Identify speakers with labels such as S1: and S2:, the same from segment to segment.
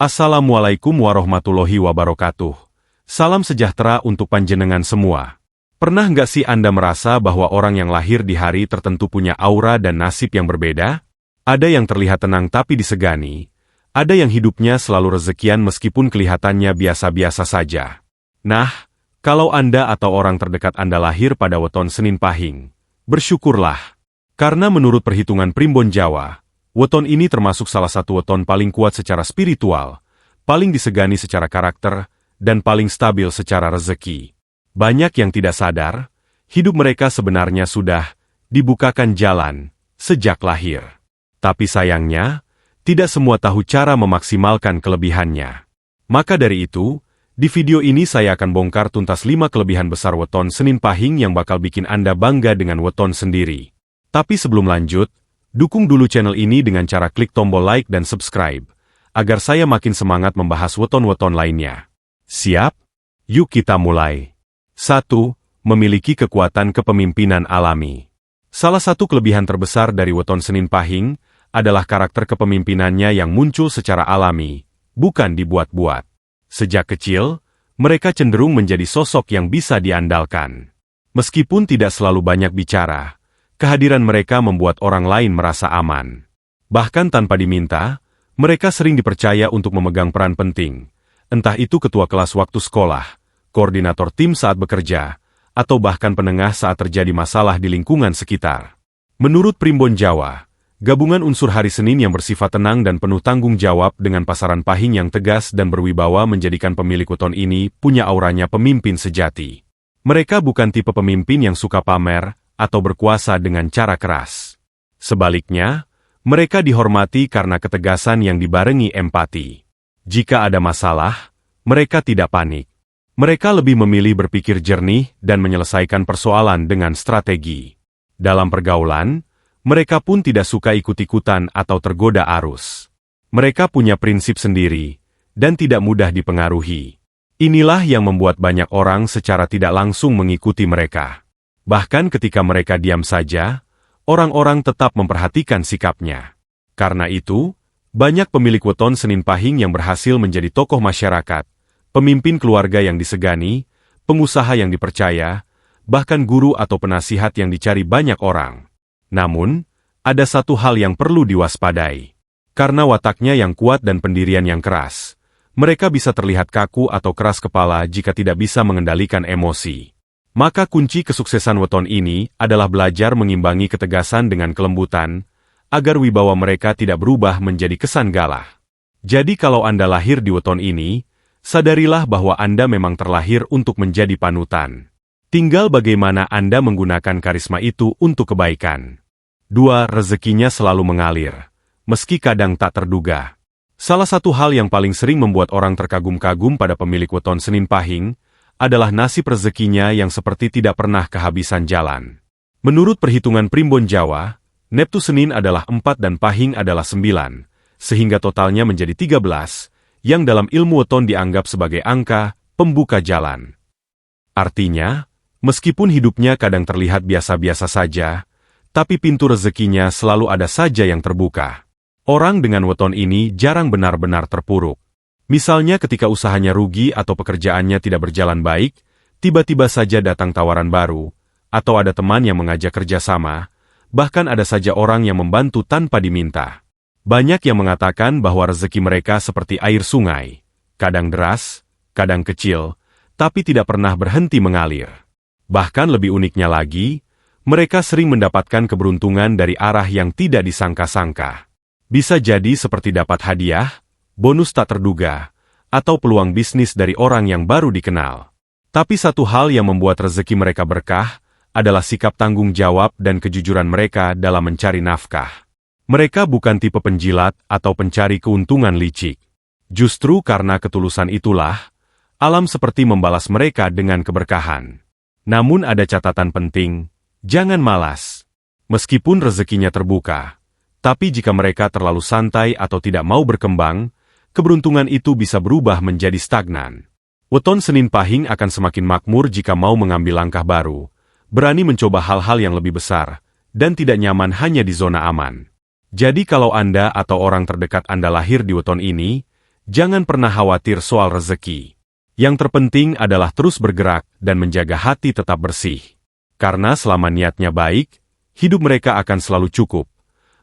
S1: Assalamualaikum warahmatullahi wabarakatuh. Salam sejahtera untuk panjenengan semua. Pernah nggak sih Anda merasa bahwa orang yang lahir di hari tertentu punya aura dan nasib yang berbeda? Ada yang terlihat tenang tapi disegani. Ada yang hidupnya selalu rezekian meskipun kelihatannya biasa-biasa saja. Nah, kalau Anda atau orang terdekat Anda lahir pada weton Senin Pahing, bersyukurlah. Karena menurut perhitungan Primbon Jawa, weton ini termasuk salah satu weton paling kuat secara spiritual, paling disegani secara karakter, dan paling stabil secara rezeki. Banyak yang tidak sadar, hidup mereka sebenarnya sudah dibukakan jalan sejak lahir. Tapi sayangnya, tidak semua tahu cara memaksimalkan kelebihannya. Maka dari itu, di video ini saya akan bongkar tuntas 5 kelebihan besar weton Senin Pahing yang bakal bikin Anda bangga dengan weton sendiri. Tapi sebelum lanjut, dukung dulu channel ini dengan cara klik tombol like dan subscribe, agar saya makin semangat membahas weton-weton lainnya. Siap? Yuk kita mulai. 1. Memiliki kekuatan kepemimpinan alami. Salah satu kelebihan terbesar dari weton Senin Pahing adalah karakter kepemimpinannya yang muncul secara alami, bukan dibuat-buat. Sejak kecil, mereka cenderung menjadi sosok yang bisa diandalkan. Meskipun tidak selalu banyak bicara, kehadiran mereka membuat orang lain merasa aman. Bahkan tanpa diminta, mereka sering dipercaya untuk memegang peran penting, entah itu ketua kelas waktu sekolah, koordinator tim saat bekerja, atau bahkan penengah saat terjadi masalah di lingkungan sekitar. Menurut Primbon Jawa, gabungan unsur hari Senin yang bersifat tenang dan penuh tanggung jawab dengan pasaran Pahing yang tegas dan berwibawa menjadikan pemilik weton ini punya auranya pemimpin sejati. Mereka bukan tipe pemimpin yang suka pamer atau berkuasa dengan cara keras. Sebaliknya, mereka dihormati karena ketegasan yang dibarengi empati. Jika ada masalah, mereka tidak panik. Mereka lebih memilih berpikir jernih dan menyelesaikan persoalan dengan strategi. Dalam pergaulan, mereka pun tidak suka ikut-ikutan atau tergoda arus. Mereka punya prinsip sendiri, dan tidak mudah dipengaruhi. Inilah yang membuat banyak orang secara tidak langsung mengikuti mereka. Bahkan ketika mereka diam saja, orang-orang tetap memperhatikan sikapnya. Karena itu, banyak pemilik weton Senin Pahing yang berhasil menjadi tokoh masyarakat, pemimpin keluarga yang disegani, pengusaha yang dipercaya, bahkan guru atau penasihat yang dicari banyak orang. Namun, ada satu hal yang perlu diwaspadai. Karena wataknya yang kuat dan pendirian yang keras, mereka bisa terlihat kaku atau keras kepala jika tidak bisa mengendalikan emosi. Maka kunci kesuksesan weton ini adalah belajar mengimbangi ketegasan dengan kelembutan, agar wibawa mereka tidak berubah menjadi kesan galah. Jadi kalau Anda lahir di weton ini, sadarilah bahwa Anda memang terlahir untuk menjadi panutan. Tinggal bagaimana Anda menggunakan karisma itu untuk kebaikan. 2. Rezekinya selalu mengalir, meski kadang tak terduga. Salah satu hal yang paling sering membuat orang terkagum-kagum pada pemilik weton Senin Pahing adalah nasib rezekinya yang seperti tidak pernah kehabisan jalan. Menurut perhitungan Primbon Jawa, Neptu Senin adalah 4 dan Pahing adalah 9, sehingga totalnya menjadi 13, yang dalam ilmu weton dianggap sebagai angka pembuka jalan. Artinya, meskipun hidupnya kadang terlihat biasa-biasa saja, tapi pintu rezekinya selalu ada saja yang terbuka. Orang dengan weton ini jarang benar-benar terpuruk. Misalnya ketika usahanya rugi atau pekerjaannya tidak berjalan baik, tiba-tiba saja datang tawaran baru, atau ada teman yang mengajak kerjasama, bahkan ada saja orang yang membantu tanpa diminta. Banyak yang mengatakan bahwa rezeki mereka seperti air sungai, kadang deras, kadang kecil, tapi tidak pernah berhenti mengalir. Bahkan lebih uniknya lagi, mereka sering mendapatkan keberuntungan dari arah yang tidak disangka-sangka. Bisa jadi seperti dapat hadiah, bonus tak terduga, atau peluang bisnis dari orang yang baru dikenal. Tapi satu hal yang membuat rezeki mereka berkah adalah sikap tanggung jawab dan kejujuran mereka dalam mencari nafkah. Mereka bukan tipe penjilat atau pencari keuntungan licik. Justru karena ketulusan itulah, alam seperti membalas mereka dengan keberkahan. Namun ada catatan penting, jangan malas. Meskipun rezekinya terbuka, tapi jika mereka terlalu santai atau tidak mau berkembang, keberuntungan itu bisa berubah menjadi stagnan. Weton Senin Pahing akan semakin makmur jika mau mengambil langkah baru, berani mencoba hal-hal yang lebih besar, dan tidak nyaman hanya di zona aman. Jadi kalau Anda atau orang terdekat Anda lahir di weton ini, jangan pernah khawatir soal rezeki. Yang terpenting adalah terus bergerak dan menjaga hati tetap bersih. Karena selama niatnya baik, hidup mereka akan selalu cukup,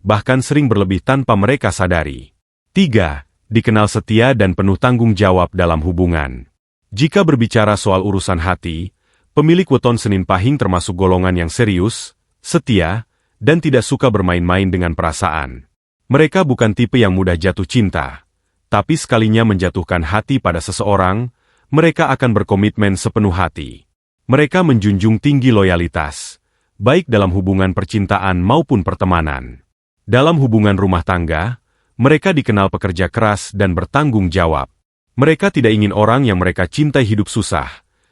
S1: bahkan sering berlebih tanpa mereka sadari. 3. Dikenal setia dan penuh tanggung jawab dalam hubungan. Jika berbicara soal urusan hati, pemilik weton Senin Pahing termasuk golongan yang serius, setia, dan tidak suka bermain-main dengan perasaan. Mereka bukan tipe yang mudah jatuh cinta, tapi sekalinya menjatuhkan hati pada seseorang, mereka akan berkomitmen sepenuh hati. Mereka menjunjung tinggi loyalitas, baik dalam hubungan percintaan maupun pertemanan. Dalam hubungan rumah tangga, mereka dikenal pekerja keras dan bertanggung jawab. Mereka tidak ingin orang yang mereka cintai hidup susah,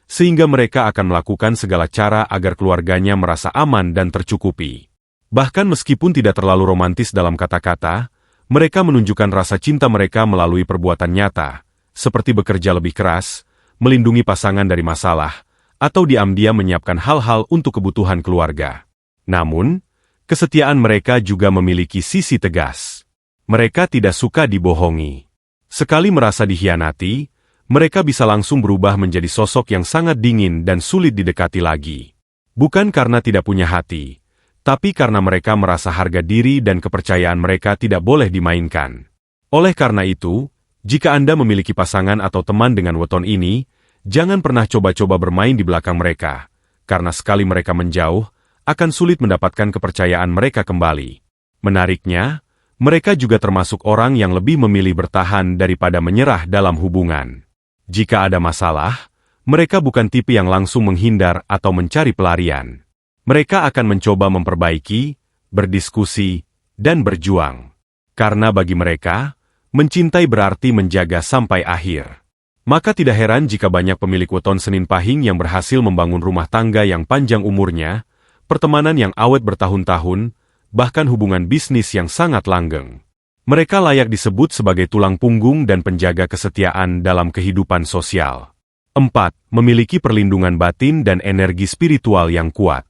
S1: sehingga mereka akan melakukan segala cara agar keluarganya merasa aman dan tercukupi. Bahkan meskipun tidak terlalu romantis dalam kata-kata, mereka menunjukkan rasa cinta mereka melalui perbuatan nyata, seperti bekerja lebih keras, melindungi pasangan dari masalah, atau diam-diam menyiapkan hal-hal untuk kebutuhan keluarga. Namun, kesetiaan mereka juga memiliki sisi tegas. Mereka tidak suka dibohongi. Sekali merasa dikhianati, mereka bisa langsung berubah menjadi sosok yang sangat dingin dan sulit didekati lagi. Bukan karena tidak punya hati, tapi karena mereka merasa harga diri dan kepercayaan mereka tidak boleh dimainkan. Oleh karena itu, jika Anda memiliki pasangan atau teman dengan weton ini, jangan pernah coba-coba bermain di belakang mereka, karena sekali mereka menjauh, akan sulit mendapatkan kepercayaan mereka kembali. Menariknya, mereka juga termasuk orang yang lebih memilih bertahan daripada menyerah dalam hubungan. Jika ada masalah, mereka bukan tipe yang langsung menghindar atau mencari pelarian. Mereka akan mencoba memperbaiki, berdiskusi, dan berjuang. Karena bagi mereka, mencintai berarti menjaga sampai akhir. Maka tidak heran jika banyak pemilik weton Senin Pahing yang berhasil membangun rumah tangga yang panjang umurnya, pertemanan yang awet bertahun-tahun, bahkan hubungan bisnis yang sangat langgeng. Mereka layak disebut sebagai tulang punggung dan penjaga kesetiaan dalam kehidupan sosial. 4. Memiliki perlindungan batin dan energi spiritual yang kuat.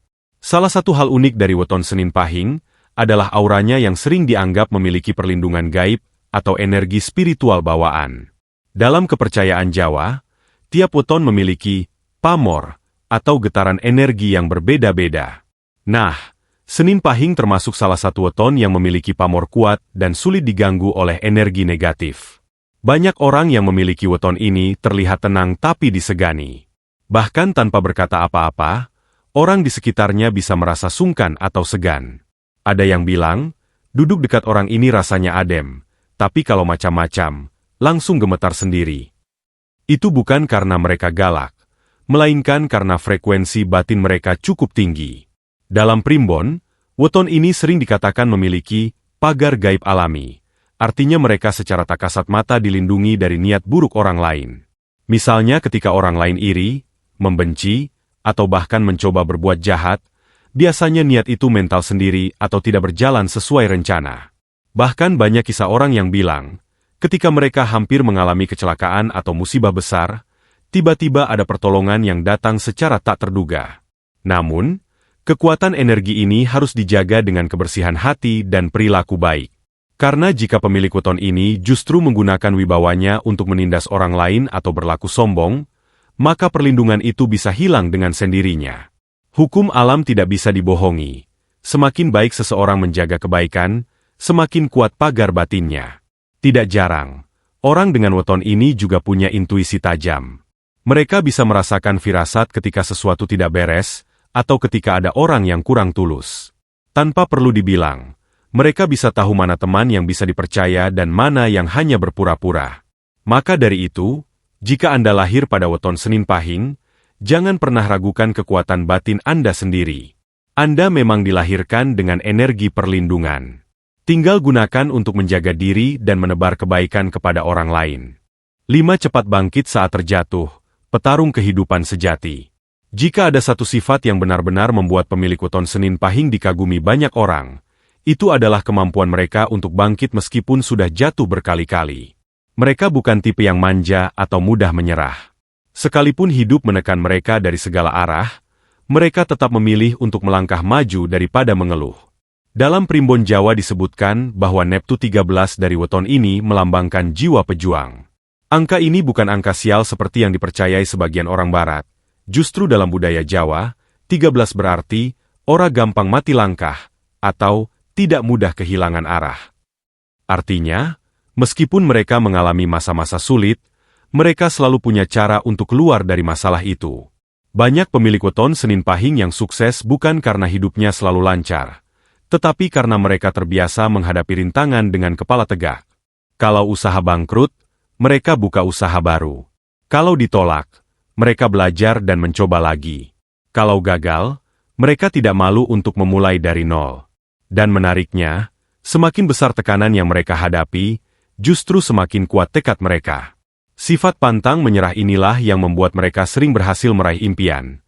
S1: Salah satu hal unik dari weton Senin Pahing adalah auranya yang sering dianggap memiliki perlindungan gaib atau energi spiritual bawaan. Dalam kepercayaan Jawa, tiap weton memiliki pamor atau getaran energi yang berbeda-beda. Nah, Senin Pahing termasuk salah satu weton yang memiliki pamor kuat dan sulit diganggu oleh energi negatif. Banyak orang yang memiliki weton ini terlihat tenang tapi disegani. Bahkan tanpa berkata apa-apa, orang di sekitarnya bisa merasa sungkan atau segan. Ada yang bilang, duduk dekat orang ini rasanya adem, tapi kalau macam-macam, langsung gemetar sendiri. Itu bukan karena mereka galak, melainkan karena frekuensi batin mereka cukup tinggi. Dalam primbon, weton ini sering dikatakan memiliki pagar gaib alami. Artinya mereka secara tak kasat mata dilindungi dari niat buruk orang lain. Misalnya ketika orang lain iri, membenci, atau bahkan mencoba berbuat jahat, biasanya niat itu mental sendiri atau tidak berjalan sesuai rencana. Bahkan banyak kisah orang yang bilang, ketika mereka hampir mengalami kecelakaan atau musibah besar, tiba-tiba ada pertolongan yang datang secara tak terduga. Namun, kekuatan energi ini harus dijaga dengan kebersihan hati dan perilaku baik. Karena jika pemilik weton ini justru menggunakan wibawanya untuk menindas orang lain atau berlaku sombong, maka perlindungan itu bisa hilang dengan sendirinya. Hukum alam tidak bisa dibohongi. Semakin baik seseorang menjaga kebaikan, semakin kuat pagar batinnya. Tidak jarang, orang dengan weton ini juga punya intuisi tajam. Mereka bisa merasakan firasat ketika sesuatu tidak beres, atau ketika ada orang yang kurang tulus. Tanpa perlu dibilang, mereka bisa tahu mana teman yang bisa dipercaya dan mana yang hanya berpura-pura. Maka dari itu, jika Anda lahir pada weton Senin Pahing, jangan pernah ragukan kekuatan batin Anda sendiri. Anda memang dilahirkan dengan energi perlindungan. Tinggal gunakan untuk menjaga diri dan menebar kebaikan kepada orang lain. 5. Cepat bangkit saat terjatuh, petarung kehidupan sejati. Jika ada satu sifat yang benar-benar membuat pemilik weton Senin Pahing dikagumi banyak orang, itu adalah kemampuan mereka untuk bangkit meskipun sudah jatuh berkali-kali. Mereka bukan tipe yang manja atau mudah menyerah. Sekalipun hidup menekan mereka dari segala arah, mereka tetap memilih untuk melangkah maju daripada mengeluh. Dalam primbon Jawa disebutkan bahwa Neptu 13 dari weton ini melambangkan jiwa pejuang. Angka ini bukan angka sial seperti yang dipercayai sebagian orang barat. Justru dalam budaya Jawa, 13 berarti, ora gampang mati langkah, atau tidak mudah kehilangan arah. Artinya, meskipun mereka mengalami masa-masa sulit, mereka selalu punya cara untuk keluar dari masalah itu. Banyak pemilik weton Senin Pahing yang sukses bukan karena hidupnya selalu lancar, tetapi karena mereka terbiasa menghadapi rintangan dengan kepala tegak. Kalau usaha bangkrut, mereka buka usaha baru. Kalau ditolak, mereka belajar dan mencoba lagi. Kalau gagal, mereka tidak malu untuk memulai dari nol. Dan menariknya, semakin besar tekanan yang mereka hadapi, justru semakin kuat tekad mereka. Sifat pantang menyerah inilah yang membuat mereka sering berhasil meraih impian,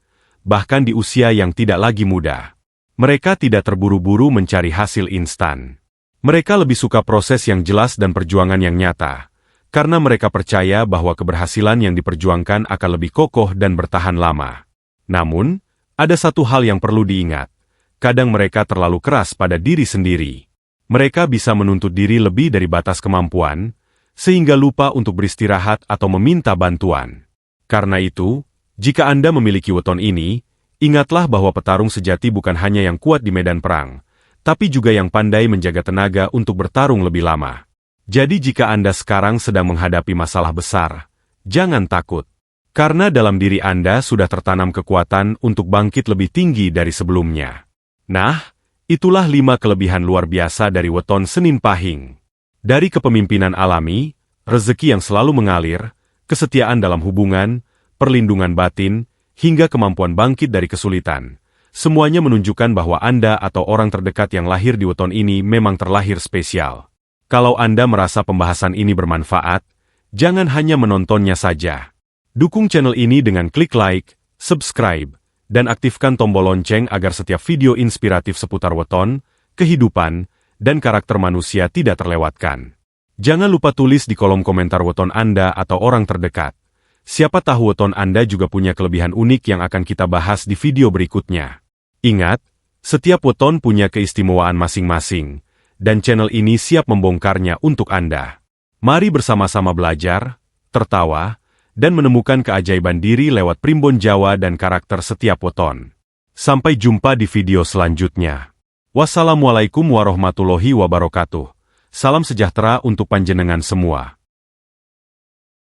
S1: bahkan di usia yang tidak lagi muda. Mereka tidak terburu-buru mencari hasil instan. Mereka lebih suka proses yang jelas dan perjuangan yang nyata, karena mereka percaya bahwa keberhasilan yang diperjuangkan akan lebih kokoh dan bertahan lama. Namun, ada satu hal yang perlu diingat. Kadang mereka terlalu keras pada diri sendiri. Mereka bisa menuntut diri lebih dari batas kemampuan, sehingga lupa untuk beristirahat atau meminta bantuan. Karena itu, jika Anda memiliki weton ini, ingatlah bahwa petarung sejati bukan hanya yang kuat di medan perang, tapi juga yang pandai menjaga tenaga untuk bertarung lebih lama. Jadi jika Anda sekarang sedang menghadapi masalah besar, jangan takut. Karena dalam diri Anda sudah tertanam kekuatan untuk bangkit lebih tinggi dari sebelumnya. Nah, itulah 5 kelebihan luar biasa dari weton Senin Pahing. Dari kepemimpinan alami, rezeki yang selalu mengalir, kesetiaan dalam hubungan, perlindungan batin, hingga kemampuan bangkit dari kesulitan. Semuanya menunjukkan bahwa Anda atau orang terdekat yang lahir di weton ini memang terlahir spesial. Kalau Anda merasa pembahasan ini bermanfaat, jangan hanya menontonnya saja. Dukung channel ini dengan klik like, subscribe, dan aktifkan tombol lonceng agar setiap video inspiratif seputar weton, kehidupan, dan karakter manusia tidak terlewatkan. Jangan lupa tulis di kolom komentar weton Anda atau orang terdekat. Siapa tahu weton Anda juga punya kelebihan unik yang akan kita bahas di video berikutnya. Ingat, setiap weton punya keistimewaan masing-masing, dan channel ini siap membongkarnya untuk Anda. Mari bersama-sama belajar, tertawa, dan menemukan keajaiban diri lewat primbon Jawa dan karakter setiap weton. Sampai jumpa di video selanjutnya. Wassalamualaikum warahmatullahi wabarakatuh. Salam sejahtera untuk panjenengan semua.